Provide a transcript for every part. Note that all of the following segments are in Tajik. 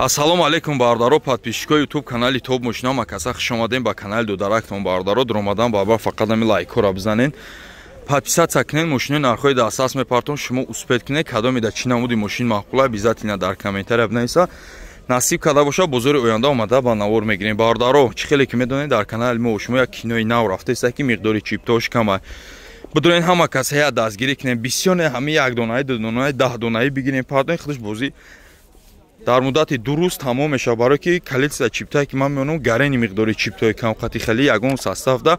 Ассалому алейкум бардаро, подписчикои YouTube канали Топ Мошина Макаса хуш омадем ба канали Дударактон бардаро. Дромадан баба фақат ами лайкора бизанен. Подписаться кунен, мошини нархои дастас мепартон, шумо успед кунед кадоми да чӣ намуди мошин маъқул обязательно дар комментария бинависа. Насиб када боша бозори оянда омада ба навор мегирем бардаро. Чӣ хеле ки медонед дар канали мо шумо як кинои нав рафтеста ки миқдори чиптош кама. Бидурен ҳама кас ҳая дастгирӣ кунем, бисёр не ҳами як донаи, ду донаи, 10 донаи бигирем. Пардон худаш бозӣ дар муддати 2 рӯз тамом мешавад, барое ки количество чиптое ки ман меонам гарени миқдори чиптои камқати хеле ягон составда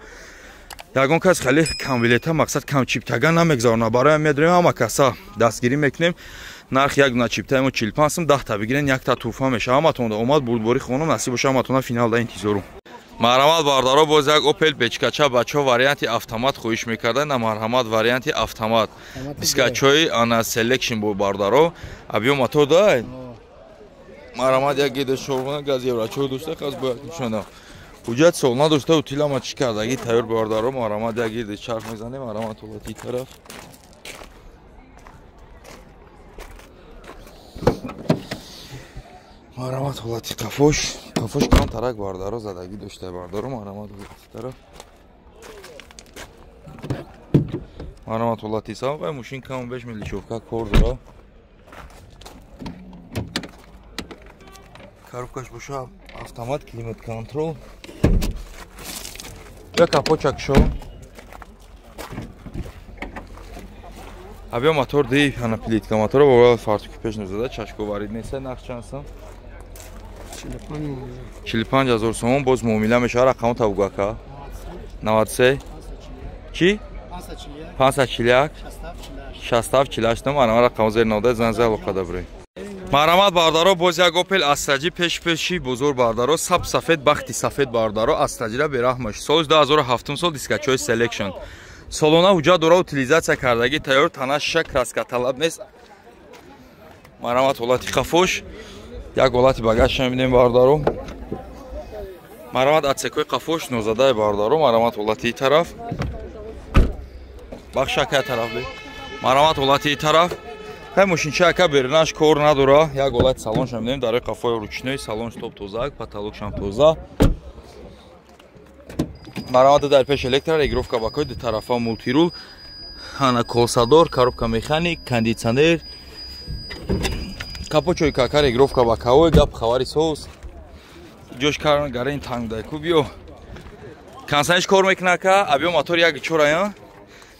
ягон кас хеле камвилета мақсад кам чиптага намегзарона. Барое медорем ҳама каса дастгирӣ мекунем. Нарх як дона чиптаи мо 45 сум, 10 та бигирен, як та туҳфа мешавад. Ҳаматон омад бурдбори хонам, насиб боша ҳаматона финалда интизорум. Марҳамат бардаро, боз як Opel печкача бачаҳо варианти автомат хоҳиш мекардан, на марҳамат варианти автомат. Дискачои ана selection бо бардаро. Абиё мотор дай. Марҳамат як геда шорвона газ евро 4 дошта хас бо як нишона. Ҳуҷҷат сол надошта утилама чӣ кардаги тайёр бардаро. Марҳамат як геда чарх мезанем, марҳамат ҳолати тараф. Марҳамат ҳолати қафош. Қафош кам тарак бардаро задаги дошта бардаро. Марҳамат ҳолати тараф. Марҳамат ҳолати савқай мошин кам беш милишовка кор дора. Коробкаш боша автомат, климат контрол. Я капочак шо. Абиё мотор ди ана плитка мотора бо фартуки пеш назада чашко варид неса нақш чансам. 45000 сомон боз муомила мешава. Рақаму табугака 93 чи 541 67 ана рақаму зер нода занза алоқада бурем. Марҳамат бардаро, боз як Opel Astra пеши бузург бардаро, саб сафед бахти сафед бардаро, Astra бераҳмаш. Соли 2007 сол дискачои selection. Солона ҳуҷҷат дора, утилизатсия кардаги тайёр, тана шиша краска талаб нест. Марҳамат ҳолати қафош. Як ҳолати багаж мебинем бардаро. Марҳамат атсекои қафош нозадаи бардаро. Марҳамат ҳолати тараф. Бахшака тараф бе. Марҳамат ҳолати тараф. Хай мошинча ака бернаш кор надора. Як ҳолати салонш мебинем, дарои қафои ручной, салонш топ тоза, потолокшам тоза. Марҳамат дар пеш электро, регировка бакои ду тарафа мултирул. Ана колсадор, коробка механик, кондитсионер. Капочои кака, регировка бакаой, гап хавари соус. Ҷош карн гарен танг дай ку биё. Кансаниш кор мекуна ка, абиё мотор 1.4 ая.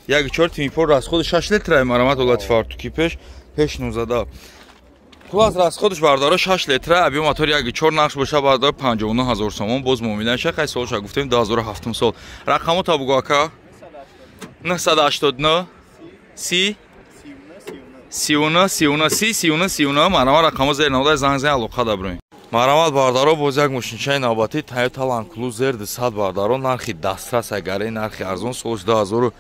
1.4 тимипор расходи 6 литра, марҳамат ҳолати фартуки пеш 19. Хулас расходиш бардаро 6 литра, абиё мотор 1.4 нақш боша бардаро 59000 сомон, боз муомила ша қай солша гуфтем 2007 сол. Рақаму табуго ака 989 30 31 марҳамат рақаму зер нода занг алоқада бурем. Марҳамат бардаро, боз як мошинчаи навбати Toyota Land Cruiser 200 бардаро, нархи дастрас агаре, нархи арзон, солш 2000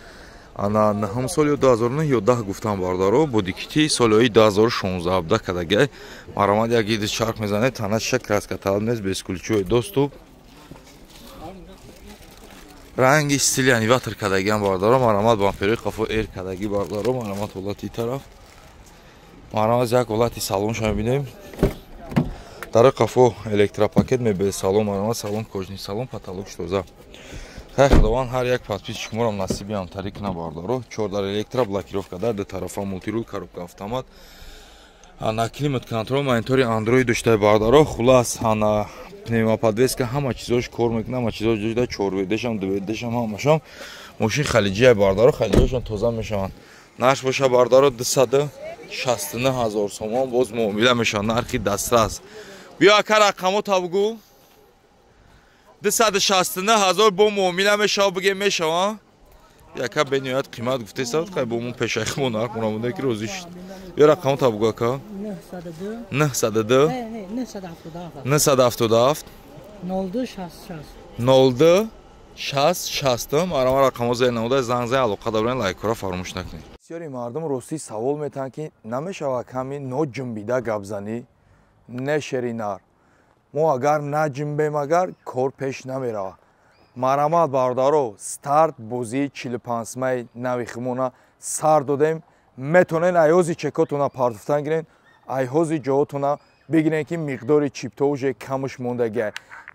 ана наҳам сол ё 2009 ё 10 гуфтам бардаро, бо дикити солҳои 2016 17 кадагай. Марҳамат як гиди чарх мезане, тана шиша краска талаб нест, без куличои доступ. Ранги стили аниватор кадагиам бардаро. Марҳамат бамперои қафо эр кадаги бардаро. Марҳамат ҳолати тараф. Марҳамат як ҳолати салонша мебинем. Дарои қафо электропакет мебел салон. Марҳамат салон кожни салон, потолокш тоза. Хай худованд ҳар як подписчик морам насиби ҳамтарӣ куна бардаро. 4 дар электро, блокировка дар ду тарафа мултирул, коробка автомат. Ана климат контрол, монитори Android доштаи бардаро. Хулас ана пневмоподвеска ҳама чизош кор мекуна, ҳама чизош дошта 4ведешам, 2ведешам ҳамашам. Мошин халиҷияи бардаро, халиҷиашон тоза мешаванд. Нақш боша бардаро 269000 сомон, боз муомила мешаванд, нархи дастрас. Биё ака рақаму табугу 269000 бо муомила мешавад, бигем мешава. Яка бениҳоят қимат гуфтесад, қай бо мо пешайхи мо нарх мурамуда ки розӣ шуд. Биё рақаму табугу ака 902 977 02 60 марҳамат рақаму зер намуда занг алоқада бурен, лайкора фаромӯш накунед. бисёри мардум ростӣ савол метаванд ки намешавад ками ноҷунбида гап занӣ, не шеринар. мо агар наҷунбем агар кор пеш намерава. Марҳамат бардаро, старт бозии 45 май нави химона сар додем. Метонен айҳози чекотона партофтан гирен, айҳози ҷоҳотона бигирем ки миқдори чиптҳо уже камш мондагӣ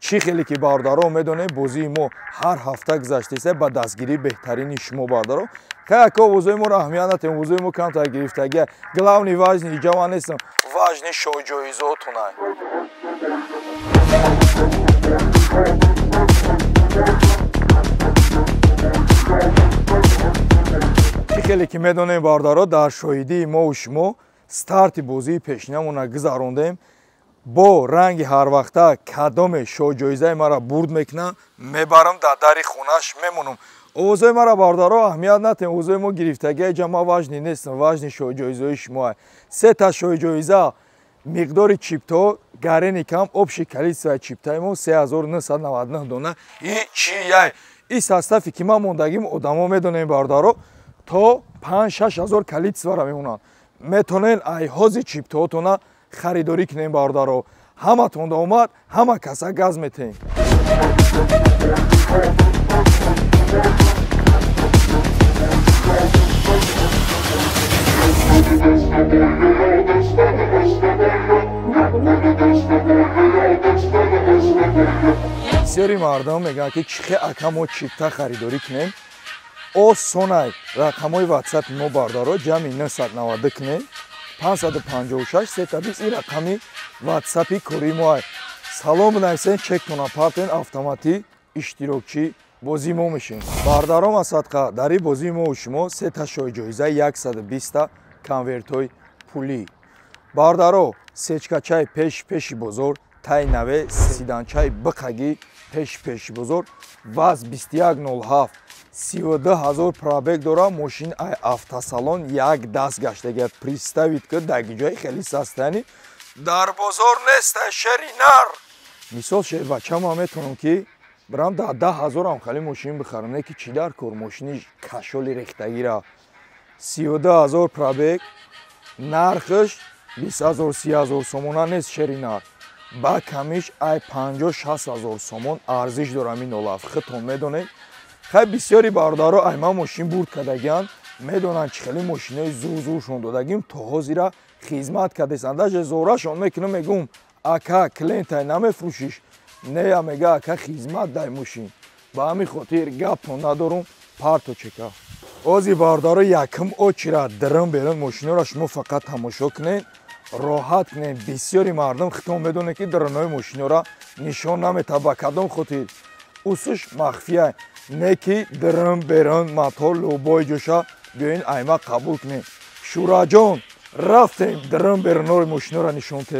чӣ хеле ки бародаро медонем бозии мо ҳар ҳафта гузаштаиса ба дастгирии беҳтарини шумо бародаро как овозои моро аҳамият натем овозои мо камтар гирифтагӣ главни важни иҷава нестам важни шоҳҷоизотунай чӣ хеле ки медонем бародаро дар шоҳидии мову шумо старти бозии пешинамона гузарондем бо ранги ҳарвақта кадоме шоҳҷоизаи мара бурд мекунам мебарам дар дари хонаш мемонам овозои мара бародаро аҳамият натем овозои мо гирифтагии ҷама важни нестам важни шоҳҷоизаи шумо сета шоҳҷоиза миқдори чиптҳо гарени кам общи количествои чиптаи мо 3999 дона и чияй и состави ки ман мондагим одамо медонем бародаро то 5-6 ҳазор количествора мемонанд метонен айҳози чиптҳоатона харидорӣ кунем бародаро ҳаматон омад ҳама каса газ метаем бисёри мардум мегӯянд ки чӣ ака мо чипта харидорӣ кунем осонай рақамҳои ватсапи мо бардаро ҷамъи 990 кунем 556 320 ин рақами ватсапи кории моай салом бинависен чектона партен автоматӣ иштирокчӣ бозии мо мешем бардаром асадқа дари бозии мо шумо сета шоҳҷоиза 120 конвертҳои пулӣ бардаро сечкачаи пеши бозор тай наве сиданчаи биқагӣ пеши бозор ваз 2107 32000 пробег дора мошини ай автосалон як даст гаштагият приставид ки дагиҷои хеле састани дар бозор нестай шеринар мисол шербачама метонам ки брам дар 10,000 хали мошин бихарам не ки чӣ дар кор мошини кашоли рехтагира 32000 пробег нархш 20000 30,000 сомона нест шеринар ба камиш ай 50-60,000 сомон арзиш дорам ин олаф хитон медонем хай бисёри бародаро ай ман мошин бурд кардагианд медонанд чӣ хеле мошинаи зур-зуршон додагим то ҳозира хизмат кардесанд даже зорашон мекунам мегӯм ака клиентай намефурӯшиш нея мега ака хизмат дай мошин ба ҳамин хотир гапон надорум парто чека ози бародаро якм очира дрм берун мошинҳоро шумо фақат тамошо кунед роҳат кунед бисёри мардум хитон медонед ки дрнои мошинҳоро нишон наметавад ба кадом хотир усуш махфия не ки дрм берун матҳо лӯбои ҷоша биёин айма қабул кунед шураҷон рафтем дрм берунҳои мошинҳоро нишонте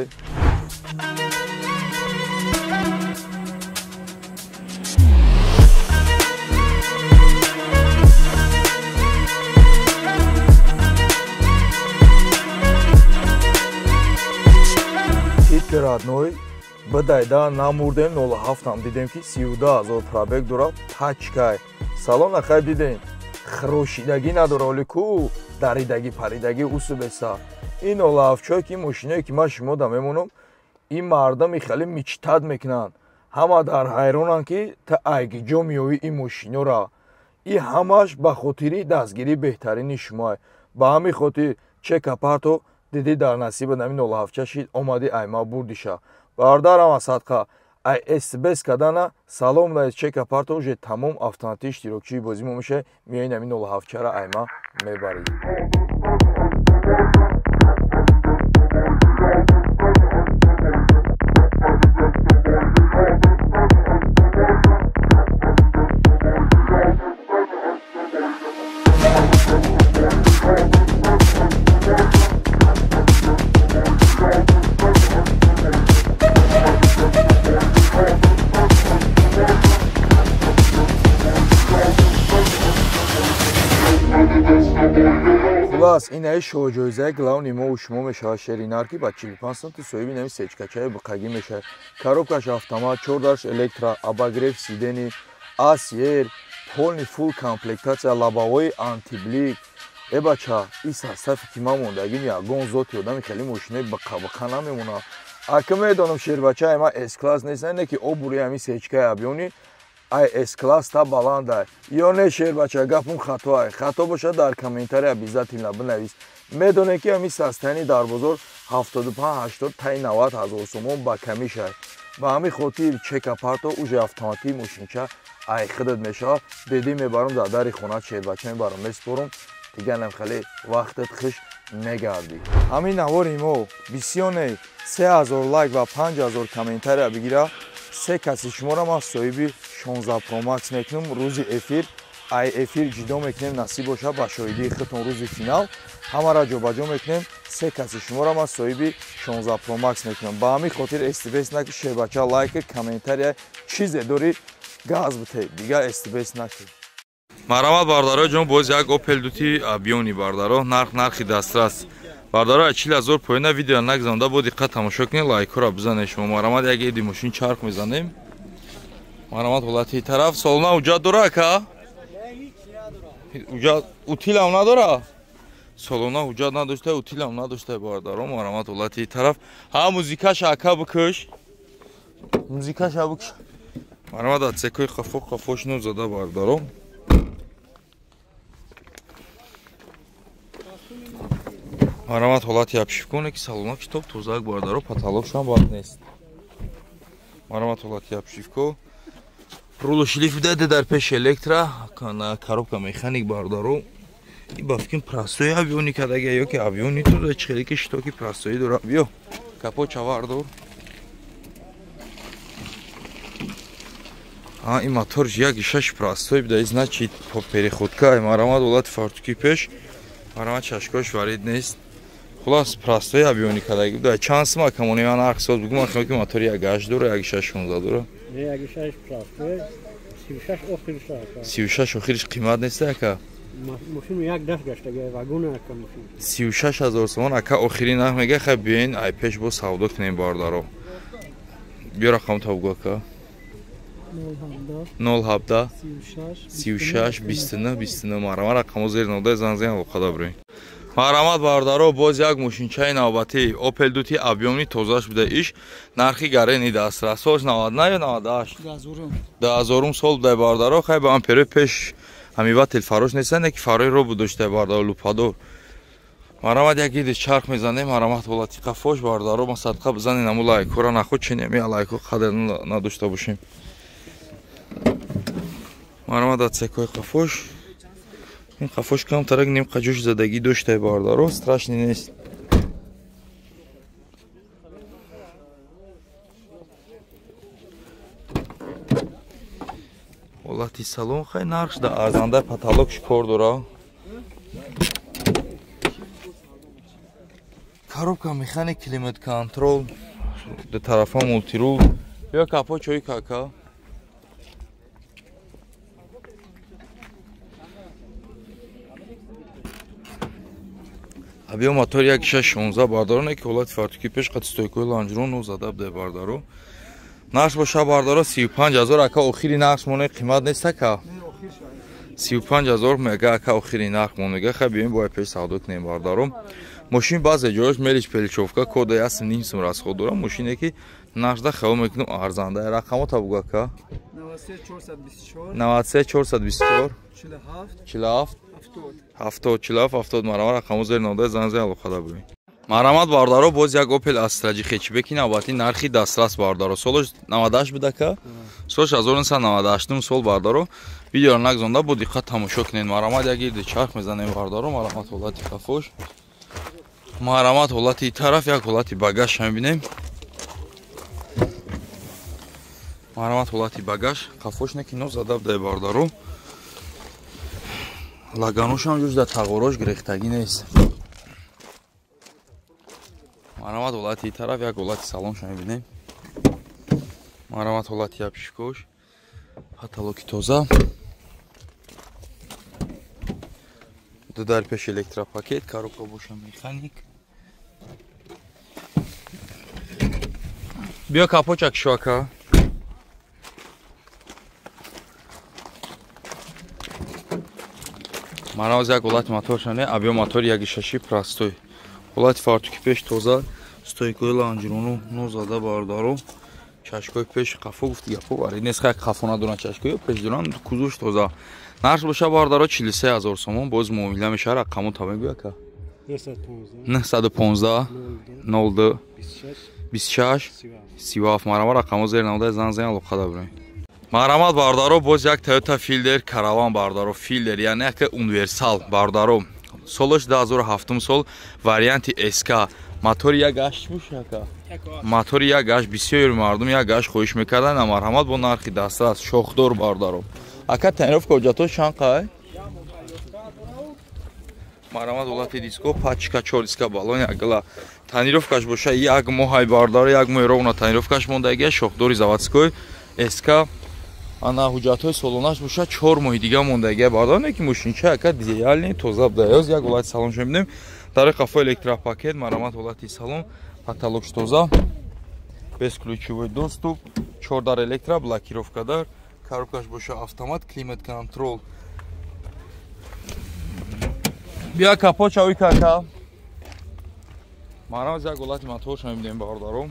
родной бидайда намурдем 07 дидем ки 32000 пробег дора тачкай салон ахай дидем хирошидагӣ надора оли ку даридагӣ паридагӣ усубеса ин олафчой ки мошинае ки ман шумо да мемонам ин мардами хеле мичтад мекунанд ҳама дар ҳайронанд ки та айгиҷо меёвӣ ин мошинора и ҳамаш ба хотири дастгирии беҳтарини шумо ба ҳамин хотир чекапарто диди дар насиба намин 07 шид омади айма бурдиша бардарам асадқа ай сбс кадана салом да чекапарто уже тамом автоматии иштирокчии бозӣ мо меша миёи намин 07 ра айма мебарӣ хулас инаи шоҳҷоизаи главни мо шумо мешавад шеринар ки ба 45 см соҳиби нами сечкачаи биқагӣ мешавад коробкаш автомат 4 дарш электро обогрев сидени асер полни фул комплектация лабовои антиблик бача ин состафи ки ман мондагим ягон зоти одами хеле мошинаи биқа намемонад ака медонам шербачаи ман с-класс нестан не ки обури ҳамин сечкаи абёни ай S-класс та баланда ё не шербача гапун хатоай хато боша дар комментария обязательно бинавис медоне ки ҳамин састани дар бозор 75-80 таи 90 ҳазор сомон ба камишай ба ҳамин хотир чекапарто уже автоматии мошинча ай хидат мешава беди мебарам дар дари хона шербача мебарам меспорум дига намхали вақтат хиш мегарди ҳамин навори мо бисёне 3000 лайк ва 5000 комментария бигира се каси шуморо ман соҳиби 16 Pro Max мекунам рӯзи эфир ай эфир ҷудо мекунем насиб боша ба шоҳидии худтон рӯзи финал ҳамаро ҷобаҷо мекунем се каси шуморо ман соҳиби 16 Pro Max мекунам ба ҳамин хотир стбс наки шербача лайк комментария чизе дори газ бите дига стбс наки марҳамат бардаро ҷон боз як Opel дути абиони бардаро нархи дастрас бардаро 40000 поина видео нагзанда бо диққат тамошо кунед лайкҳоро бизанед шумо марҳамат як эди мошин чарх мезанем марҳамат ҳолати тараф солона ҳуҷҷат дора ака ҳуҷҷат утилам надора солона ҳуҷҷат надошта утилам надошта бардаро марҳамат ҳолати тараф ҳа музикаша ака бикӯш музикаша бикӯш марҳамат атсекои қафош нозада бардаро марҳамат ҳолати абшифконе ки салона китоб тозак бардаро потолокшам бад нест марҳамат ҳолати абшифко рулу шлиф даде дар пеши электра коробка механик бардаро и бафкин простои авиони кадаги ё ки авиони ту чхели ки штоки простои дора биё капоча вардор а и мотор як шаш простой бида значит по переходка марҳамат ҳолати фартуки пеш марҳамат шашкош варид нест хулас простой авиони кадаги бида чанд сма камони ман нарх соз бигум ман ки мотори як гаш дора як шаш 16 дора 36 охириш қимат нест ака машину як дафт гаштаги вагони ака машин 36000 сомон ака охири нарх мега хай биёин ай пеш бо савдо кунем бардаро биё рақам табгу ака 017 36 29 марҳамат рақамо зери нодаи занзани алоқада бурем марҳамат бардаро боз як мошинчаи навбатӣ Opel дути абиони тозаш буда иш нархи гарени дастрас соз 99 ё 98 10000 сол буда бардаро хай ба амперо пеш ҳамивател фарош неста не ки фарои ро будошта бардаро лупадор марҳамат як иди чарх мезанем марҳамат ҳолати қафош бардаро ма садқа бизанем аму лайкҳоро нахуд чинем я лайкҳо қадр надошта бошем марҳамат атсекои қафош ин қафош камтарак ним қаҷош задагӣ дошта бардаро страшни нест ҳолати салон хай нархш да арзанда потолокш кор дора коробка механик климат контрол до тарафа мултирул ё капочои кака абиё мотор 16 бардаро не ки ҳолати фартуки пеш қад стойкои ланҷрон но зада буда бардаро нарх боша бардаро 35000 ака охири нарх моне қимат нест ака 35000 мега ака охири нарх монега хай биёин бо пеш савдо кунем бардаро мошин баъзе ҷояш мелиш пеличовка кода 1.5 сум расход дора мошине ки нархда хабо мекунам арзанда рақамо табгу ака 93 424 47 70 марҳамат рақамо зери нодаи занзани алоқада бурем марҳамат бардаро боз як Opel Astra хечбеки навбатӣ нархи дастрас бардаро солош 98 буд ака солош 1998 сол бардаро видеоро нагзонда бо диққат тамошо кунед марҳамат як ирди чарх мезанем бардаро марҳамат ҳолати қафош марҳамат ҳолати тараф як ҳолати багаж мебинем марҳамат ҳолати багаж қафош не ки но зада буда бардаро лаганошам ҷуз дар тағорош гирехтагӣ нест марҳамат ҳолати тараф як ҳолати салонша мебинем марҳамат ҳолати абшикош потолоки тоза ду дар пеш электропакет коробка боша механик биё капочак шоака марҳамат як ҳолати моторшане абиё мотори 1.6 простой ҳолати фартуки пеш тоза стойкои ланҷрону нозада бардаро чашкои пеш қафо гуфти гапо бари нест хай қафо надоран чашкои пеш доран кузуш тоза нарх боша бардаро 43000 сомон боз муомила меша рақамо та мегӯя ка 915 02 26 37 марама рақамо зер намуда занзан алоқа дабрем марамат бардаро боз як Toyota Fielder Caravan бардаро Fielder яъне як универсал бардаро солаш 2007 сол варианти SK мотори як гаш мушака мотори як гаш бисёр мардум як гаш хоиш мекардан марҳамат бо нархи дастрас шохдор бардаро ака тренировка уҷато шанқай марҳамат олати диско пачка 4 диска балон якла тренировкаш боша як моҳай бардаро як моҳи ровна тренировкаш мондаги шохдори заводской SK ана ҳуҷҷатҳои солонаш боша 4 моҳи дига мондаги бардаро не ки мошинча ака дизелни тоза даёз як олати салон шумидем дар қафо электропакет марҳамат олати салон потолокш тоза бесключевой доступ 4 дар электро блокировка дар коробкаш боша автомат климат контрол бия капо чавӣ кака марҳамат як олати мотор шумидем бардаро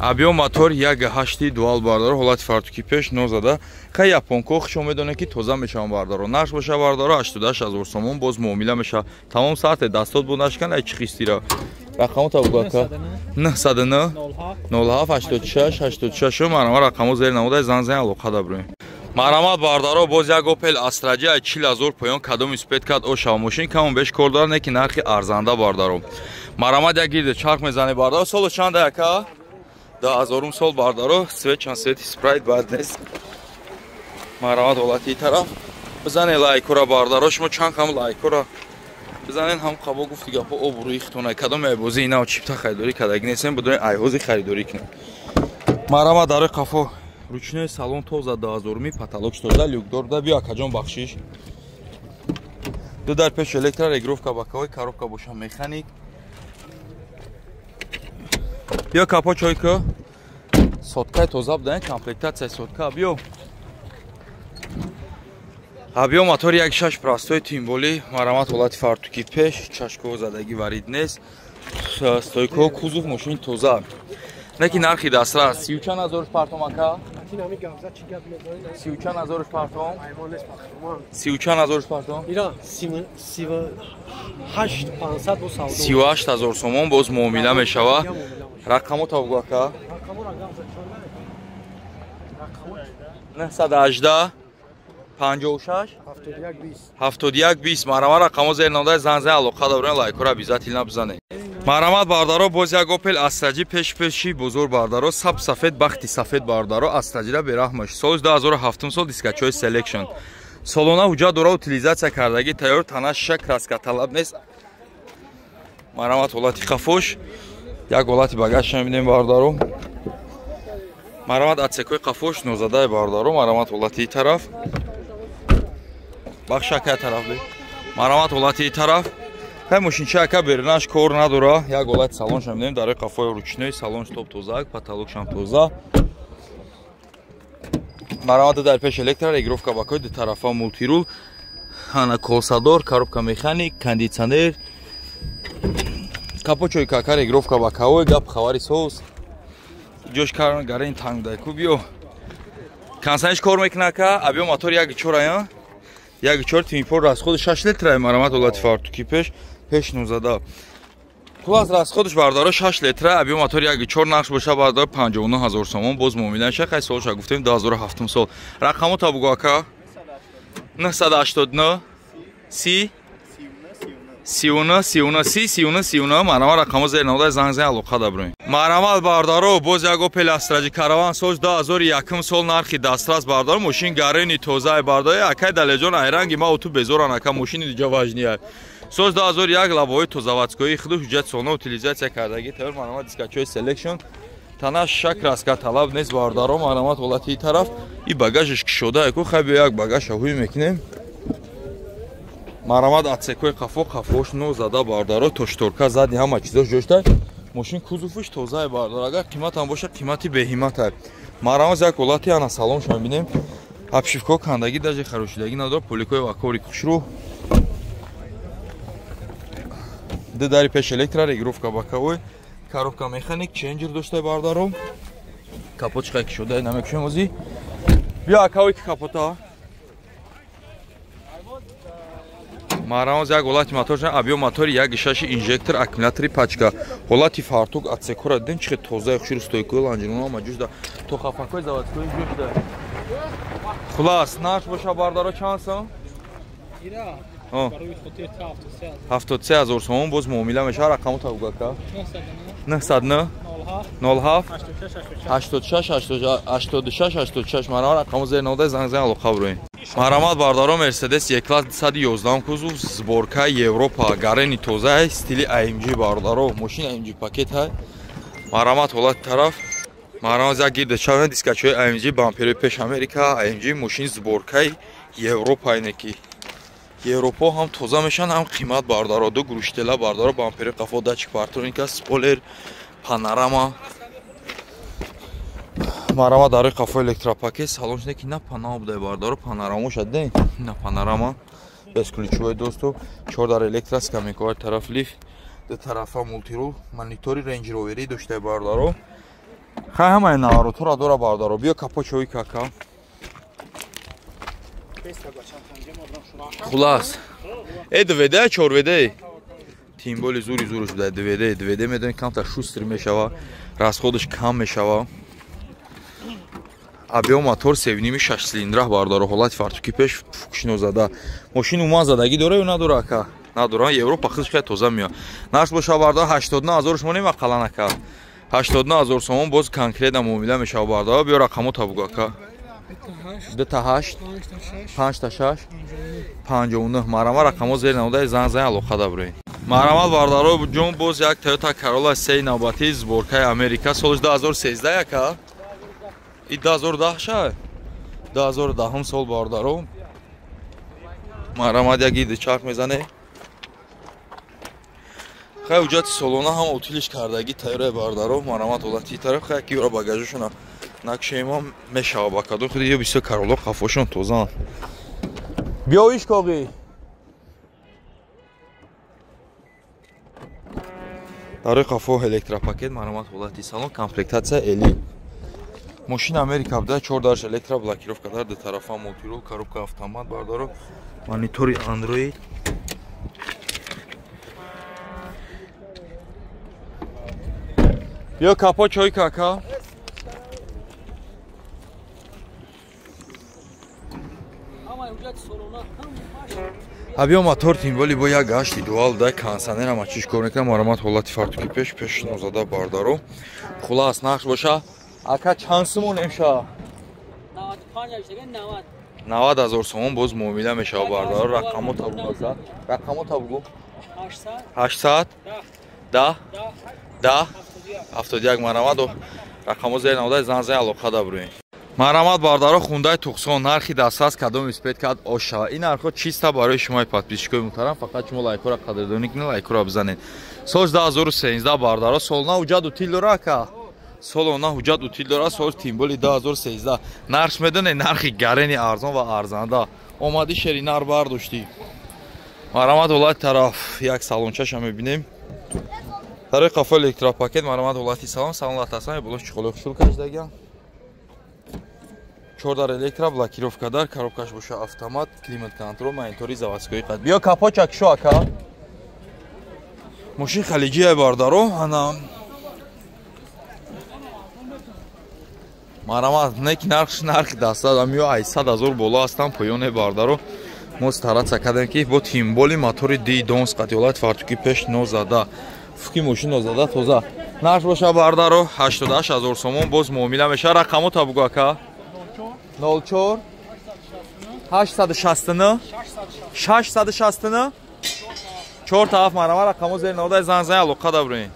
объем мотор 1.8 дуал бардаро ҳолати фартуки пеш нозада хай японко хушо медонед ки тоза мешавам бардаро нарх боша бардаро 88000 сомон боз муомила меша тамом саате дастод будашкан ай чихистира рақамо табугака 909 07 86 86 марҳамат рақамо зер намуда занзан алоқа дабрем марҳамат бардаро боз як Opel Astra ай 40000 поён кадом спед кад ошава мошин камон беш кор дорад не ки нархи арзанда бардаро марҳамат як гирде чарх мезани бардаро соло чанда яка 2000 сол бардаро свет чанд свет спрайт бад нест марҳамат ҳолати тараф бизане лайкора бардаро шумо чанд хам лайкора бизанен ҳам қабо гуфти гапо об рӯихтона кадом айбози инав чипта харидорӣ кадаги нестем бидони айҳози харидорӣ кунем марҳамат дарои қафо ручной салон тоза 2000 потолок тоза люкдор да биё акаҷон бахшиш ду дар пеш электро регировка бакаҳои коробка боша механик биё капо чойка соткаи тоза будан комплектатсияи сотка биё абиё мотори 1.6 простои тимболи марҳамат ҳолати фартуки пеш чашкоҳо задагӣ варид нест стойкаҳо кузов мошини тоза не ки нархи дастрас 34000 партом ака 34000 партом 34000 партом 38000 сомон боз муомила мешава рақамо табугу ака 918 56 7120 марҳамат рақамо зер намудаи занзан алоқа дорен лайкора бизати набзане марҳамат бардаро боз як Opel Astra пеши бузург бардаро саб сафед бахти сафед бардаро Astra бераҳмаш соли 2007 сол дискачои selection солона ҳуҷҷат дора утилизатсия кардаги тайёр тана шак краска талаб нест марҳамат ҳолати қафош як ҳолати багаж мебинем бардаро марҳамат атсекои қафош нозадаи бардаро марҳамат ҳолати тараф бахшакай тараф бе марҳамат ҳолати тараф хай мошинча ака бернаш кор надора як ҳолати салон шамидем дарои қафои ручной салон топ тоза потолокшам тоза марҳамат дар пеш электро регировка бакои ду тарафа мултирул ана колсадор коробка механик кондитсионер капочои кака регировка бакаҳои гап хабари соус ҷош гарин тангдайку биё кансаниш кор мекуна ака абиё мотор 1.4 ая 1.4 тимипор расходи 6 литра марҳамат ҳолати фартуки пеш нузада хулас расходиш бардаро 6 литра абиё мотор 1.4 нақш боша бардаро 59000 сомон боз муомила шахай солша гуфтем 2007 сол рақамо табугу ака 989 30 31 марҳамат рақамо зер намудаи занзан алоқа дабрем марҳамат бардаро боз як Opel Astra Caravan соли 2001 сол нархи дастрас бардаро мошин гарини тозаи бардаро акай далеҷон айранги ма оту безоран ака мошини диҷа важния соли 2001 лабоҳои тозаватскои худу ҳуҷҷат солона утилизатсия кардаги тайёр марҳамат дискачои selection тана шак краска талаб нест бардаро марҳамат ҳолати тараф и багажиш кишода аку хай биё як багаж ҳуй мекунем марҳамат атсекои қафош нозада бардаро тошторка зади ҳама чизош ҷошта мошин кузуфиш тозаи бардаро агар қиматам боша қимати беҳимата марҳамат як ҳолати ана салон шумо бинем обшивка кандагӣ даже харошидагӣ надора поликои ва кори хушрӯ Дари пеш электро регировка боковой. Коробка механик, ченджер доштай бардаро. Капотчика ки шуда намекушем ози. Бия акавой ки капота. Марамоз як ҳолати мотор абиё мотори як гишаши инжектор аккумулятори пачка ҳолати фартук атсекора дидем чӣ тоза хушир стойкои ланҷируна маҷушда то хафакои заводскои ҷушда хулас наш боша бардаро чанд сом 73 000 сом боз муомила меша рақаму табугака 909 07 86 86 86 марама рақаму зер нода занг алоқа бурем Марамат бардаро Мерседес Е-класс 211 кузов сборка Европа гарени тоза стили AMG бардаро машин AMG пакет ҳай Марамат ҳолати тараф Марамат як гирда чавна дискачои AMG бампери пеш Америка AMG машин сборкаи Европа инеки Европа ҳам тоза мешан ҳам қимат бардаро ду груштела бардаро бампери қафо датчик партроника спойлер панорама Марама дар қафо электропакет салончне ки на панама буда бардаро панорама шаде на панорама без ключевой доступ 4 дар электроска мекои тараф лифт до тарафа мультирул монитори Range Rover дошта бардаро хай ҳамаи наворотора дора бардаро биё капочои кака хулас DVD 4 тим боли зури зуриш буда DVD медонед камтар шустр мешава расходаш кам мешава Абиё мотор 7.6 цилиндра бардаро ҳолати фартуки пеш фукшино зада машин уман задаги дора ё надора ака надора Европа хизш хай тоза меё наш боша барда 89 000 шумо нема қаланака 89 000 сом боз конкретна муомила мешава барда биё рақамо табугака 28 56 59 марама рақамо зер навода занг алоқа дабурем Марамат бардаро ҷон боз як Toyota Corolla 3 навбати сборкаи Америка соли 2013 яка И 2010 ша 2010 сол бардаро Марамат як гиди чарх мезане хай уҷати солона ҳам утилиш кардаги тайёра бардаро Марамат ҳолати тараф хай ки ёра багажашона накшема мешава бакадо худи ё бисёр Corolla қафошон тозан биё ишкоғи дар қафо электропакет Марамат ҳолати салон комплектация эли Машина Америка буда 4 дарш электро блокировка дар ду тарафа мультирул коробка автомат бардаро монитори Android Биё капо чой кака Абиё мотор тимболи бо як гашти дуал да кондиционера мачиш корнека Марамат ҳолати фартуки пеш нозада бардаро хулас нақш боша ака чанд сомон меша 95 000 сомон боз муомила мешава бардаро рақамо табугу 800 10 71 Марамат рақамо зер навода занг алоқа дабурем Марамат бардаро хундай тухсон нархи дастас кадом испед кад оша ин нархо чиста барои шумои подписчикои муҳтарам фақат шумо лайкора қадрдонӣ кунед лайкора бизанед соли 2013 бардаро солона уҷад утил дора ака солона ҳуҷҷат утил дора соли тимболи 2013 нарш медонед нархи гарени арзон ва арзанда омади шери нар бардоштӣ Марамат ҳолати тараф як салончаша мебинем дар қафо электропакет Марамат ҳолати салон латасан болош чихолои хушул каjdаган 4 дар электро блокировка дар коробкаш боша автомат климат контрол монитори заводскои қад биё капочак шо ака машин халиҷия бардаро ана Марамат неки нархи дастад амиё 800 000 боло астан поёне бардаро мо старатса кардем ки бо тимболи мотори дидонс қатиёлати фартуки пеш нозада фуки машин нозада тоза нарх боша бардаро 88 000 сомон боз муомила меша рақамо табугу ака 04 869 669 4 тараф Марама рақамо зер навода занг алоқа дабурем